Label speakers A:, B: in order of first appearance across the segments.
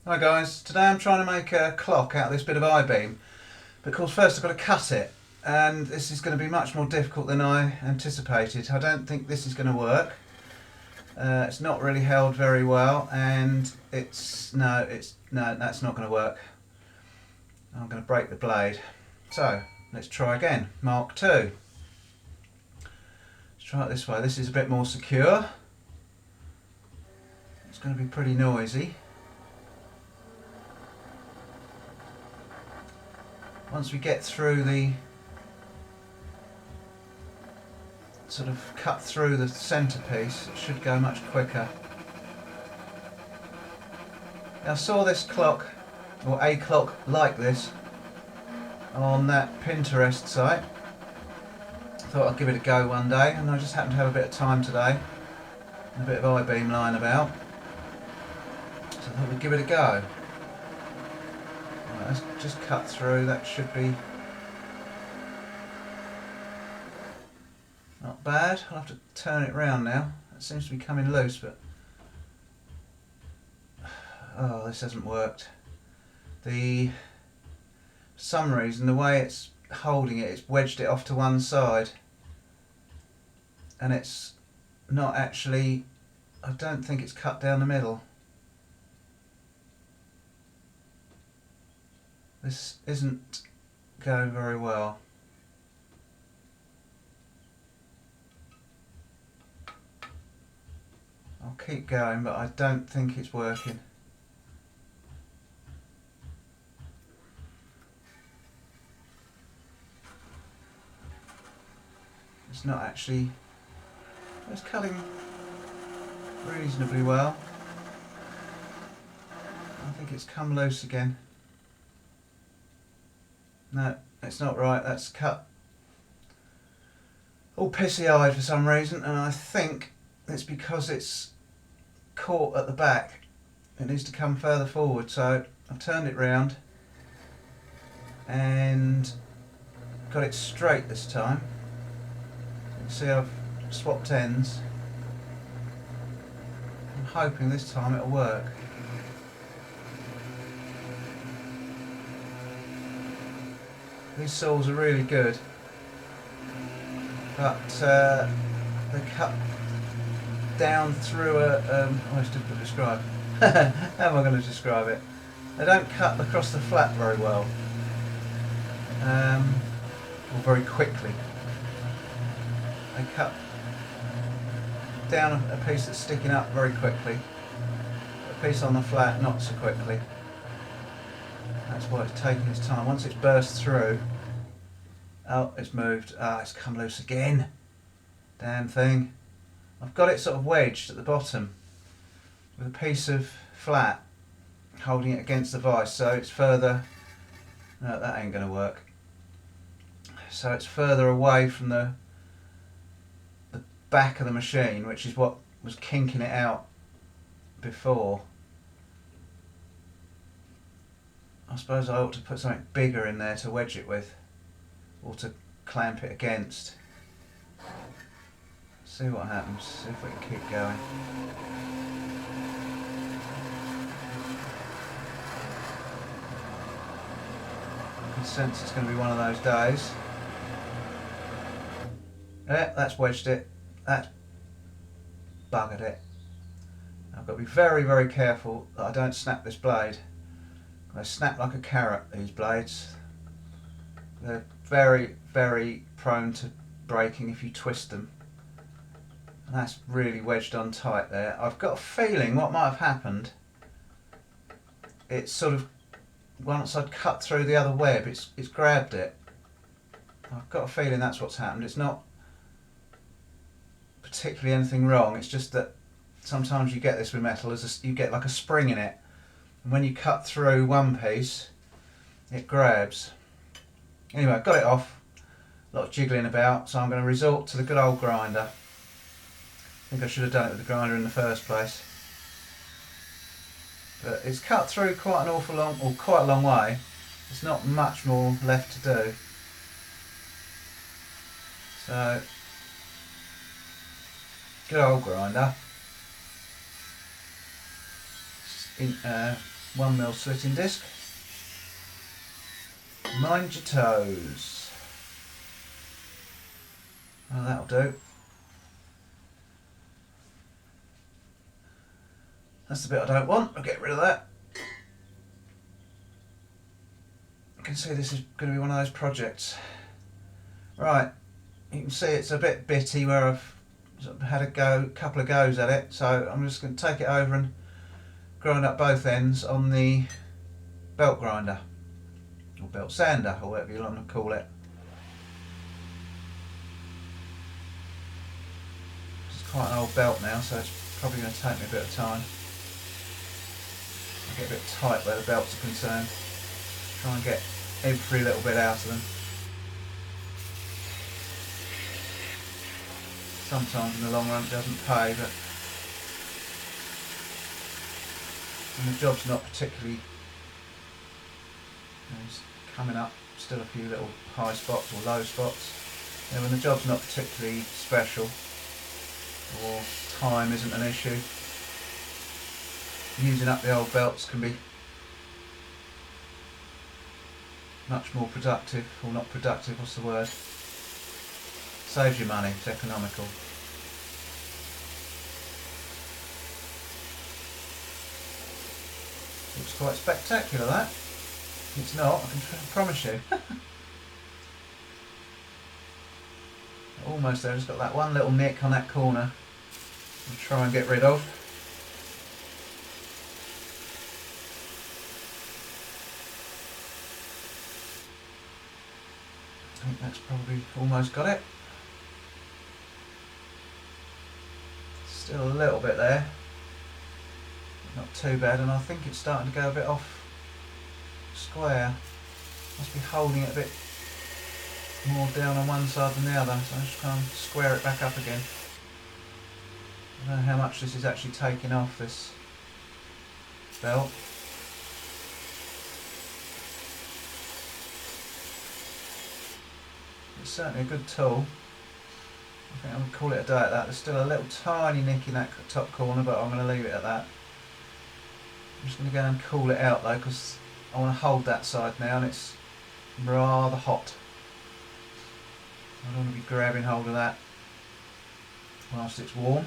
A: Hi guys, today I'm trying to make a clock out of this bit of I-beam, but of course first I've got to cut it, and this is going to be much more difficult than I anticipated. I don't think this is going to work. It's not really held very well, and that's not going to work. I'm going to break the blade. So let's try again. Mark 2. Let's try it this way. This is a bit more secure. It's going to be pretty noisy. Once we get through the sort of cut through the centerpiece, it should go much quicker. Now, I saw this clock, or a clock like this, on that Pinterest site. I thought I'd give it a go one day, and I just happened to have a bit of time today, and a bit of I-beam lying about, so I thought we'd give it a go. Right, let's just cut through. That should be not bad. I'll have to turn it round now. It seems to be coming loose, but oh, this hasn't worked. For some reason, the way it's holding it, it's wedged it off to one side, and it's not actually, I don't think it's cut down the middle. This isn't going very well. I'll keep going, but I don't think it's working. It's not actually, it's cutting reasonably well. I think it's come loose again. No, it's not right. That's cut all pissy-eyed for some reason, and I think it's because it's caught at the back. It needs to come further forward, so I've turned it round and got it straight this time. You can see I've swapped ends. I'm hoping this time it'll work. These saws are really good, but they cut down through oh, it's difficult to describe. How am I going to describe it? They don't cut across the flat very well, or very quickly. They cut down a piece that's sticking up very quickly, a piece on the flat not so quickly. That's why it's taking its time. Once it's burst through, oh, it's moved. Ah, it's come loose again. Damn thing. I've got it sort of wedged at the bottom with a piece of flat holding it against the vise, so it's further. No, that ain't going to work. So it's further away from the back of the machine, which is what was kinking it out before. I suppose I ought to put something bigger in there to wedge it with, or to clamp it against. See what happens, see if we can keep going. I can sense it's going to be one of those days. Yeah, that's wedged it. That's buggered it. I've got to be very, very careful that I don't snap this blade. They snap like a carrot, these blades. They're very, very prone to breaking if you twist them. And that's really wedged on tight there. I've got a feeling what might have happened, it's sort of, once I'd cut through the other web, it's grabbed it. I've got a feeling that's what's happened. It's not particularly anything wrong, it's just that sometimes you get this with metal, you get like a spring in it. And when you cut through one piece, it grabs. Anyway, I've got it off. A lot of jiggling about, so I'm going to resort to the good old grinder. I think I should have done it with the grinder in the first place. But it's cut through quite an awful long, or quite a long way. There's not much more left to do. So, good old grinder. 1mm slitting disc. Mind your toes. Oh, that'll do. That's the bit I don't want. I'll get rid of that. You can see this is going to be one of those projects. Right, you can see it's a bit bitty where I've sort of had a couple of goes at it, so I'm just going to take it over and grind up both ends on the belt grinder, or belt sander, or whatever you want to call it. It's quite an old belt now, so it's probably going to take me a bit of time. I get a bit tight where the belts are concerned. Try and get every little bit out of them. Sometimes in the long run it doesn't pay, but when the job's not particularly, it's coming up, still a few little high spots or low spots. When the job's not particularly special or time isn't an issue, using up the old belts can be much more productive, or not productive, what's the word? Saves you money, it's economical. Looks quite spectacular, that. It's not, I can promise you. Almost there, just got that one little nick on that corner I'll try and get rid of. I think that's probably almost got it. Still a little bit there, not too bad, and I think it's starting to go a bit off square. Must be holding it a bit more down on one side than the other, so I just can't square it back up again. I don't know how much this is actually taking off, this belt. It's certainly a good tool. I think I'm going to call it a day at that. There's still a little tiny nick in that top corner, but I'm going to leave it at that. I'm just going to go and cool it out though, because I want to hold that side now and it's rather hot. I don't want to be grabbing hold of that whilst it's warm.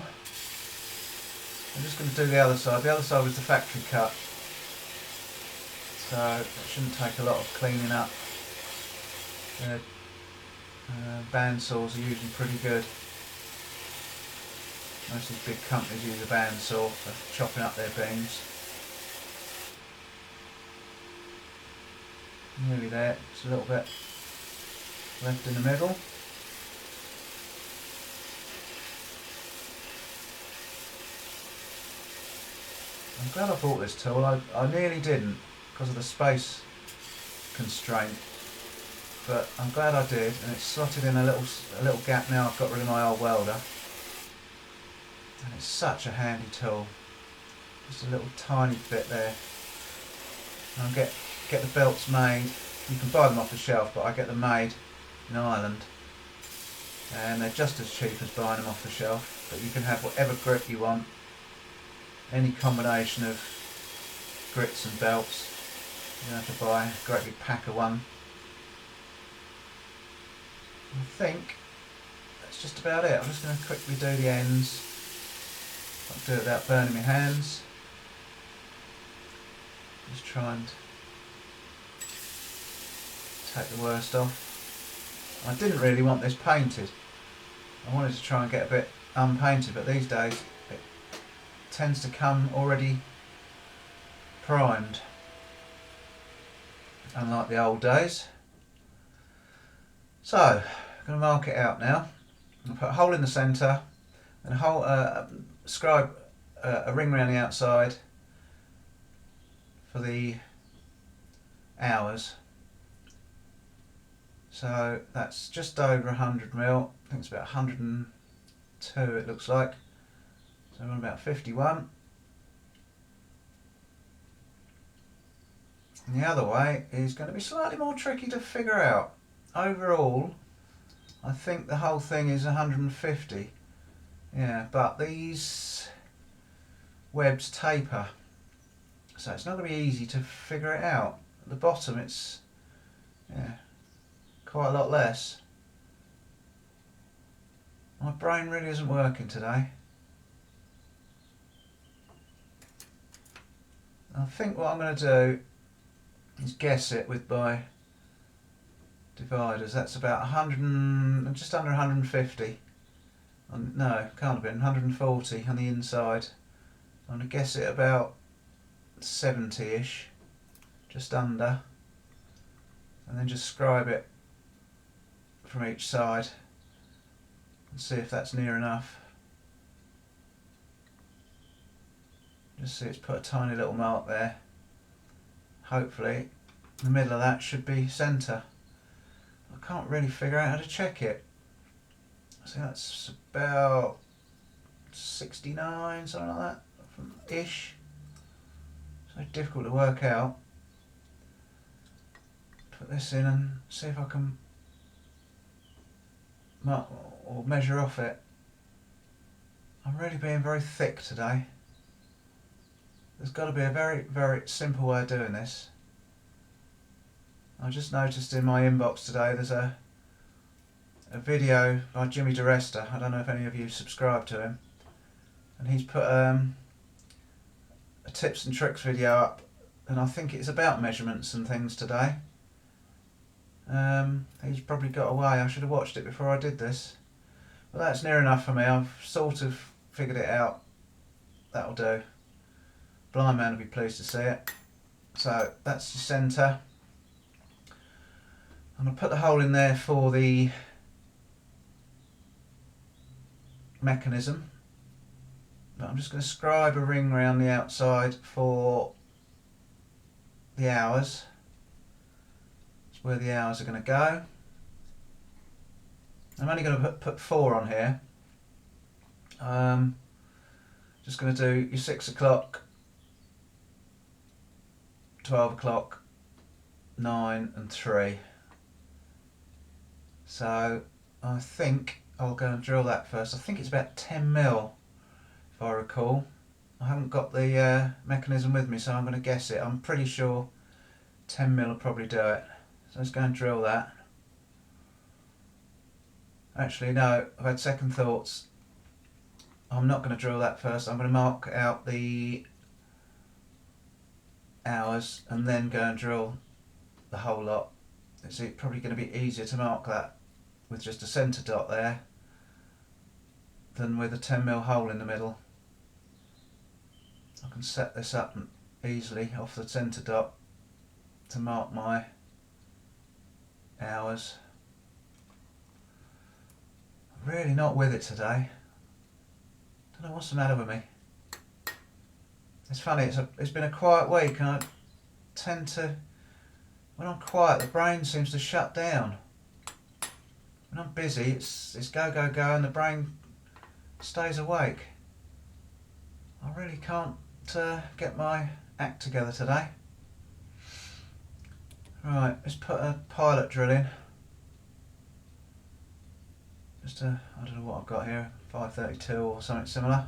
A: I'm just going to do the other side. The other side was the factory cut, so it shouldn't take a lot of cleaning up. Band saws are usually pretty good. Most of these big companies use a band saw for chopping up their beams. Nearly there, just a little bit left in the middle. I'm glad I bought this tool. I nearly didn't because of the space constraint, but I'm glad I did, and it's slotted in a little gap now. I've got rid of my old welder, and it's such a handy tool. Just a little tiny bit there. And I'll get the belts made. You can buy them off the shelf, but I get them made in Ireland, and they're just as cheap as buying them off the shelf. But you can have whatever grip you want, any combination of grits and belts. You don't have to buy a great big pack of one. I think that's just about it. I'm just going to quickly do the ends. I'll do it without burning my hands. Just try and take the worst off. I didn't really want this painted. I wanted to try and get a bit unpainted, but these days it tends to come already primed, unlike the old days. So I'm going to mark it out now. I'll put a hole in the centre and a hole, scribe a ring around the outside for the hours. So that's just over 100 mil. I think it's about 102 it looks like. So I'm on about 51. And the other way is going to be slightly more tricky to figure out. Overall, I think the whole thing is 150. Yeah, but these webs taper So it's not going to be easy to figure it out. At the bottom it's, yeah, quite a lot less. My brain really isn't working today. I think what I'm going to do is guess it with my dividers. That's about 100 and, just under 150. No, can't have been 140 on the inside. I'm going to guess it about 70-ish, just under, and then just scribe it from each side and see if that's near enough. Just see it's put a tiny little mark there. Hopefully the middle of that should be centre. I can't really figure out how to check it. So that's about 69, something like that, ish. So difficult to work out. Put this in and see if I can mark or measure off it. I'm really being very thick today. There's got to be a very, very simple way of doing this. I just noticed in my inbox today there's a video by Jimmy DeResta. I don't know if any of you subscribe to him. And he's put a tips and tricks video up, and I think it's about measurements and things today. He's probably got away. I should have watched it before I did this. But that's near enough for me. I've sort of figured it out. That'll do. Blind man will be pleased to see it. So that's the centre. I'm going to put the hole in there for the mechanism. But I'm just going to scribe a ring around the outside for the hours. That's where the hours are going to go. I'm only going to put 4 on here. Just going to do your 6 o'clock, 12 o'clock, 9 and 3. So I think I'll go and drill that first. I think it's about 10 mil if I recall. I haven't got the mechanism with me, so I'm going to guess it. I'm pretty sure 10 mil will probably do it. So let's go and drill that. Actually no, I've had second thoughts. I'm not going to drill that first. I'm going to mark out the hours and then go and drill the whole lot. It's probably going to be easier to mark that with just a centre dot there than with a 10 mil hole in the middle. I can set this up easily off the centre dot to mark my hours. Really not with it today. Don't know what's the matter with me. It's funny, it's been a quiet week, and I tend to, when I'm quiet, the brain seems to shut down. When I'm busy, it's go, go, go, and the brain stays awake. I really can't get my act together today. Right, let's put a pilot drill in. Just I don't know what I've got here, 532 or something similar.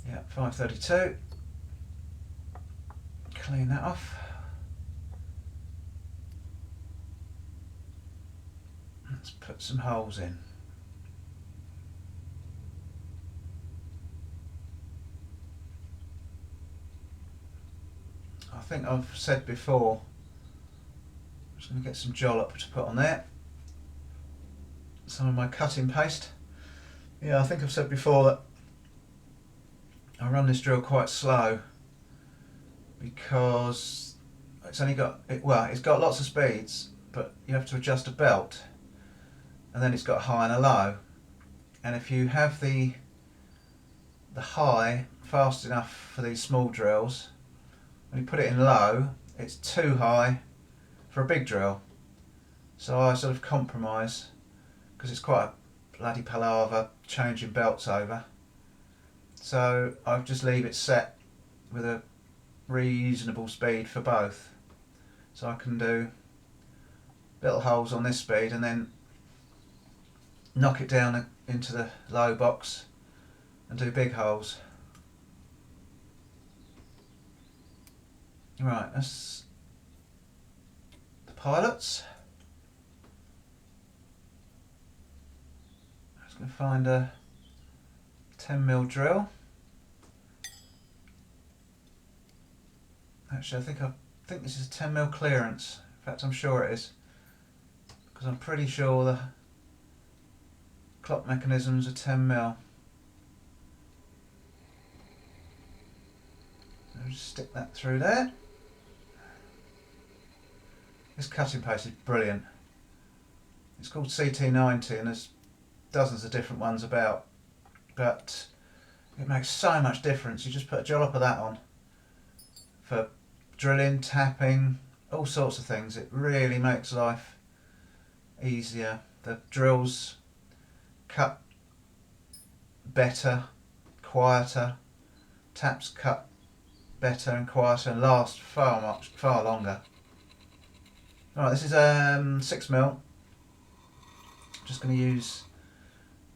A: Yeah, 532. Clean that off. Let's put some holes in. I think I've said before, I'm just going to get some jollop to put on there. Some of my cutting paste. Yeah, I think I've said before that I run this drill quite slow because it's only got, it's got lots of speeds, but you have to adjust a belt, and then it's got a high and a low. And if you have the high fast enough for these small drills, when you put it in low, it's too high for a big drill. So I sort of compromise, because it's quite a bloody palaver changing belts over. So I just leave it set with a reasonable speed for both. So I can do little holes on this speed and then knock it down into the low box and do big holes. Right, that's the pilots. I'm just going to find a 10mm drill. Actually, I think this is a 10mm clearance. In fact, I'm sure it is, because I'm pretty sure the clock mechanisms are 10mm. I'll just stick that through there. This cutting paste is brilliant. It's called CT90 and there's dozens of different ones about, but it makes so much difference. You just put a dollop of that on for drilling, tapping, all sorts of things. It really makes life easier. The drills cut better, quieter, taps cut better and quieter and last far longer. Alright, this is 6mm. Just going to use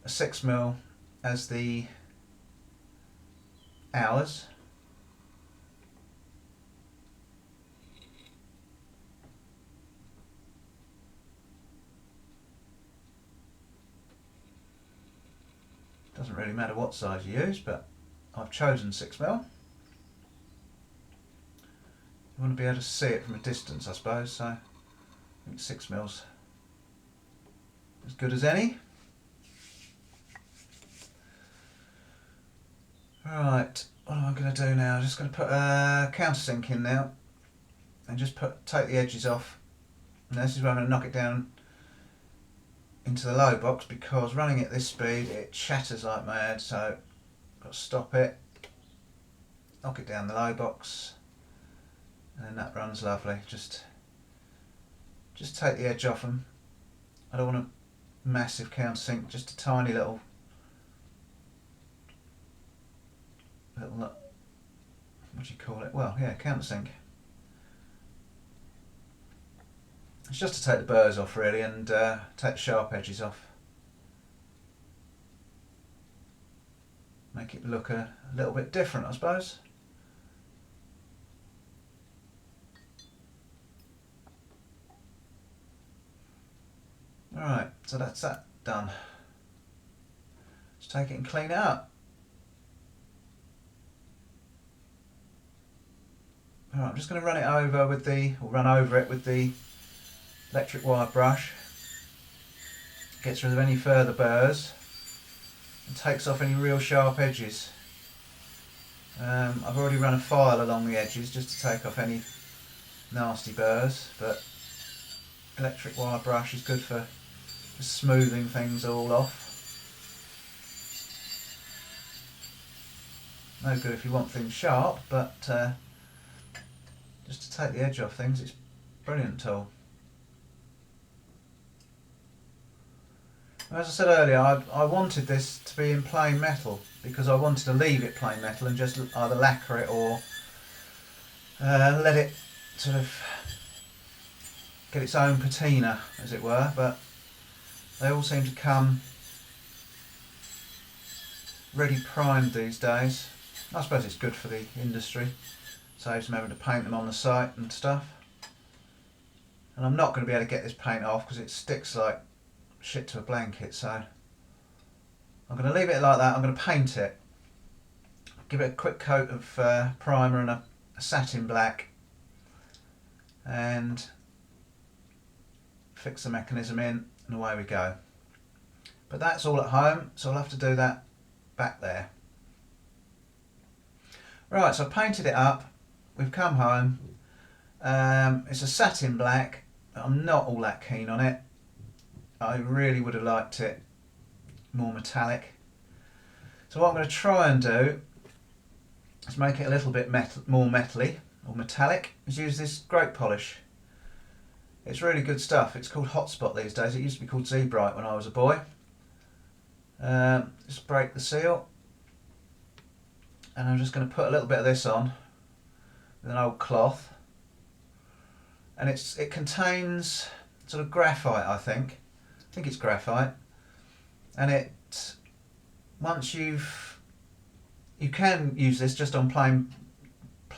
A: a 6mm as the hours. Doesn't really matter what size you use, but I've chosen 6mm. You want to be able to see it from a distance, I suppose, so I think 6mm as good as any. Right, what am I going to do now? I'm just going to put a countersink in now and just take the edges off. And this is where I'm going to knock it down into the low box, because running at this speed it shatters like mad, so I've got to stop it, knock it down the low box, and then that runs lovely. Just take the edge off them. I don't want a massive countersink, just a tiny little what do you call it? Well, yeah, countersink. It's just to take the burrs off really and take the sharp edges off. Make it look a little bit different, I suppose. Alright, so that's that done. Let's take it and clean it up. Alright, I'm just going to run over it with the electric wire brush. Gets rid of any further burrs and takes off any real sharp edges. I've already run a file along the edges just to take off any nasty burrs, but electric wire brush is good for smoothing things all off. No good if you want things sharp, but just to take the edge off things, it's a brilliant tool. As I said earlier, I wanted this to be in plain metal because I wanted to leave it plain metal and just either lacquer it or let it sort of get its own patina, as it were, but they all seem to come ready primed these days. I suppose it's good for the industry, saves them having to paint them on the site and stuff. And I'm not going to be able to get this paint off because it sticks like shit to a blanket, so I'm going to leave it like that. I'm going to paint it, give it a quick coat of primer and a satin black, and fix the mechanism in, and away we go. But that's all at home, so I'll have to do that back there. Right, so I've painted it up, we've come home. It's a satin black. I'm not all that keen on it. I really would have liked it more metallic. So what I'm going to try and do is make it a little bit more metally or metallic. Is use this grate polish. It's really good stuff. It's called Hotspot these days. It used to be called Z-Brite when I was a boy. Just break the seal, and I'm just going to put a little bit of this on with an old cloth, and it contains sort of graphite, I think it's graphite, and once you can use this just on plain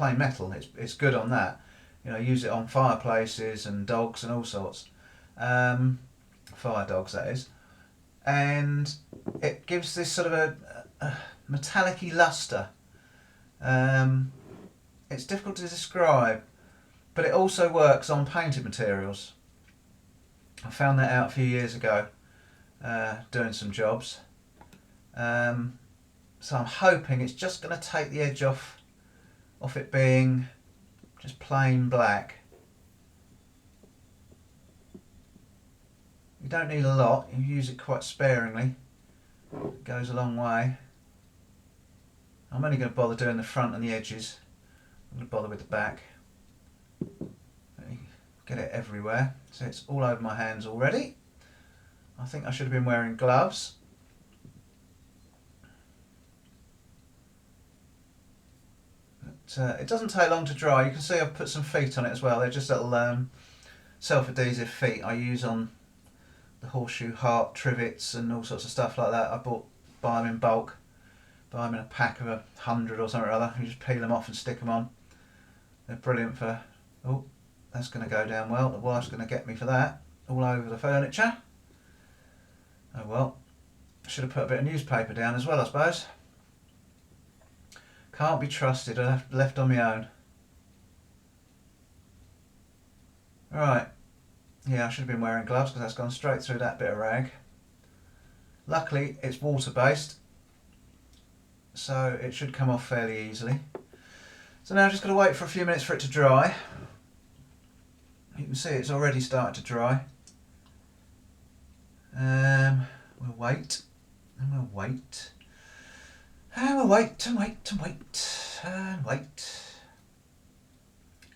A: plain metal. It's good on that. You know, use it on fireplaces and dogs and all sorts. Fire dogs, that is. And it gives this sort of a metallic-y lustre. It's difficult to describe, but it also works on painted materials. I found that out a few years ago, doing some jobs. So I'm hoping it's just going to take the edge off it being just plain black. You don't need a lot, you use it quite sparingly. It goes a long way. I'm only going to bother doing the front and the edges. I'm going to bother with the back. Get it everywhere. So it's all over my hands already. I think I should have been wearing gloves. But it doesn't take long to dry. You can see I've put some feet on it as well. They're just little self-adhesive feet I use on the horseshoe heart trivets and all sorts of stuff like that. Buy them in bulk. Buy them in a pack of 100 or something or other. You just peel them off and stick them on. They're brilliant for... Oh, that's going to go down well. The wife's going to get me for that. All over the furniture. Oh well. Should have put a bit of newspaper down as well, I suppose. Can't be trusted. I'm left on my own. Right. Yeah, I should have been wearing gloves because that's gone straight through that bit of rag. Luckily, it's water-based, so it should come off fairly easily. So now I've just got to wait for a few minutes for it to dry. You can see it's already started to dry. We'll wait, and we'll wait, and we'll wait, and wait, and wait, and wait,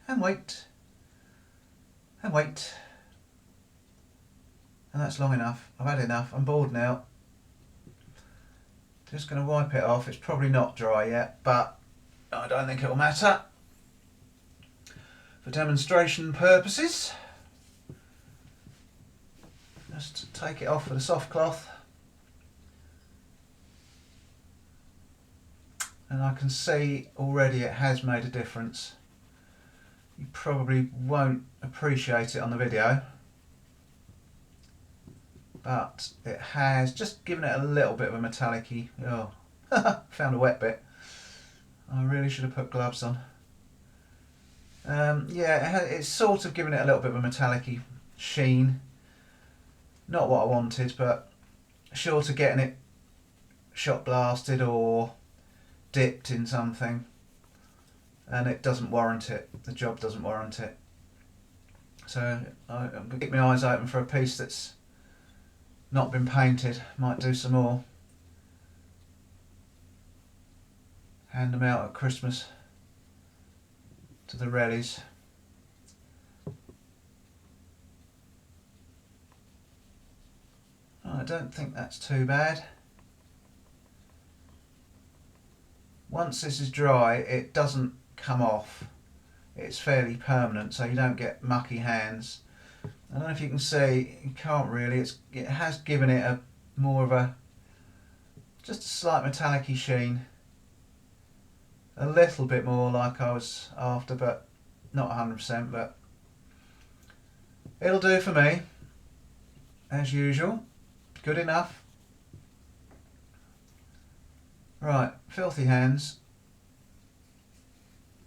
A: and wait, and wait. And that's long enough. I've had enough. I'm bored now. Just going to wipe it off. It's probably not dry yet, but I don't think it'll matter. For demonstration purposes, just take it off with a soft cloth. And I can see already it has made a difference. You probably won't appreciate it on the video, but it has just given it a little bit of a metallic-y. Oh, found a wet bit. I really should have put gloves on. Yeah, it's sort of given it a little bit of a metallic-y sheen. Not what I wanted, but short of getting it shot blasted or dipped in something, and it doesn't warrant it. The job doesn't warrant it. So I'm going to keep my eyes open for a piece that's not been painted. Might do some more. Hand them out at Christmas to the rellies. I don't think that's too bad. Once this is dry, it doesn't come off. It's fairly permanent, so you don't get mucky hands. I don't know if you can see, you can't really, it has given it a more of a, just a slight metallic-y sheen. A little bit more like I was after, but not 100%, but it'll do for me, as usual. Good enough. Right, filthy hands,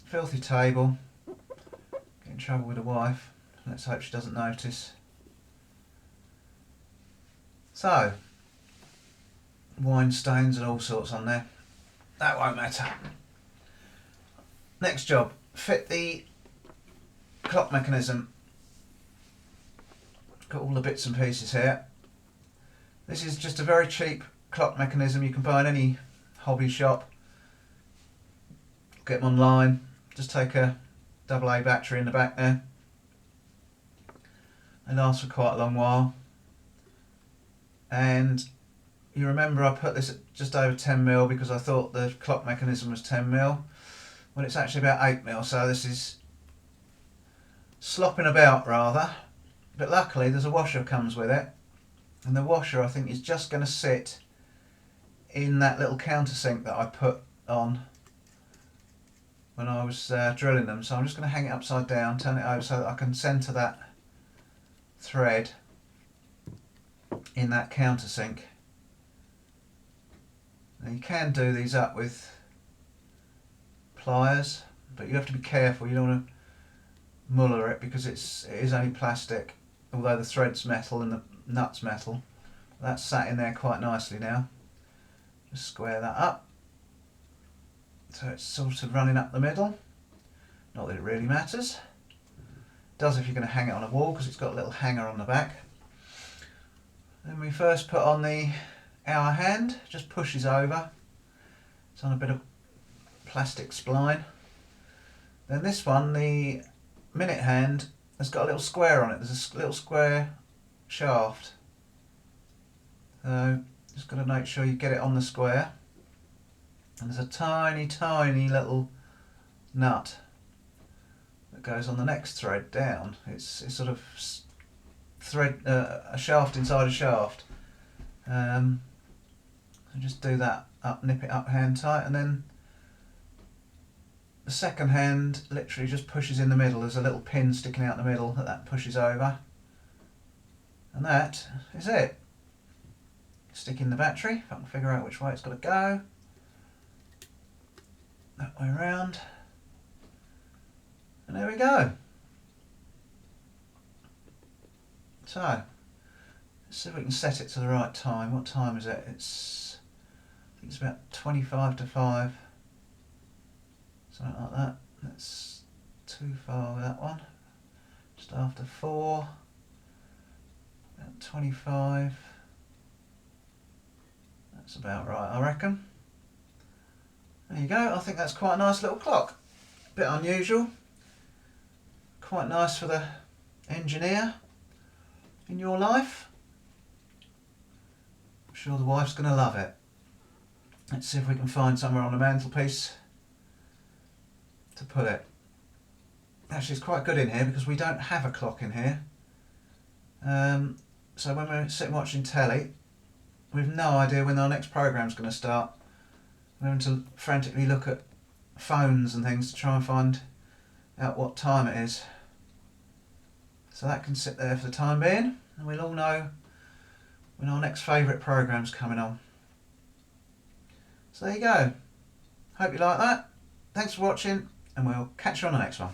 A: filthy table, get in trouble with the wife, let's hope she doesn't notice. So, wine stains and all sorts on there, that won't matter. Next job, fit the clock mechanism. Got all the bits and pieces here. This is just a very cheap clock mechanism you can buy in any hobby shop. Get them online. Just take a AA battery in the back there. They last for quite a long while. And you remember I put this at just over 10mm because I thought the clock mechanism was 10mm. Well, it's actually about 8mm, so this is slopping about rather. But luckily there's a washer comes with it. And the washer, I think, is just going to sit in that little countersink that I put on when I was drilling them. So I'm just going to hang it upside down, turn it over so that I can centre that thread in that countersink. Now you can do these up with pliers, but you have to be careful. You don't want to muller it because it is only plastic, although the thread's metal and the nut's metal. That's sat in there quite nicely now. Just square that up so it's sort of running up the middle. Not that it really matters. It does if you're going to hang it on a wall because it's got a little hanger on the back. Then we first put on the hour hand, just pushes over. It's on a bit of plastic spline. Then this one, the minute hand, has got a little square on it. There's a little square shaft. So just got to make sure you get it on the square. And there's a tiny, tiny little nut that goes on the next thread down. It's sort of thread a shaft inside a shaft. So just do that up, nip it up hand tight, and then the second hand literally just pushes in the middle. There's a little pin sticking out the middle that pushes over, and that is it. Stick in the battery, if I can figure out which way it's got to go. That way around, and there we go. So let's see if we can set it to the right time. What time is it? I think it's about 25 to 5. Something like that. That's too far with that one. Just after 4. About 25. That's about right, I reckon. There you go. I think that's quite a nice little clock. Bit unusual. Quite nice for the engineer in your life. I'm sure the wife's going to love it. Let's see if we can find somewhere on the mantelpiece to put it. Actually, it's quite good in here because we don't have a clock in here. So when we're sitting watching telly, we've no idea when our next programme's going to start. We're having to frantically look at phones and things to try and find out what time it is. So that can sit there for the time being, and we'll all know when our next favourite programme's coming on. So there you go. Hope you like that. Thanks for watching, and we'll catch you on the next one.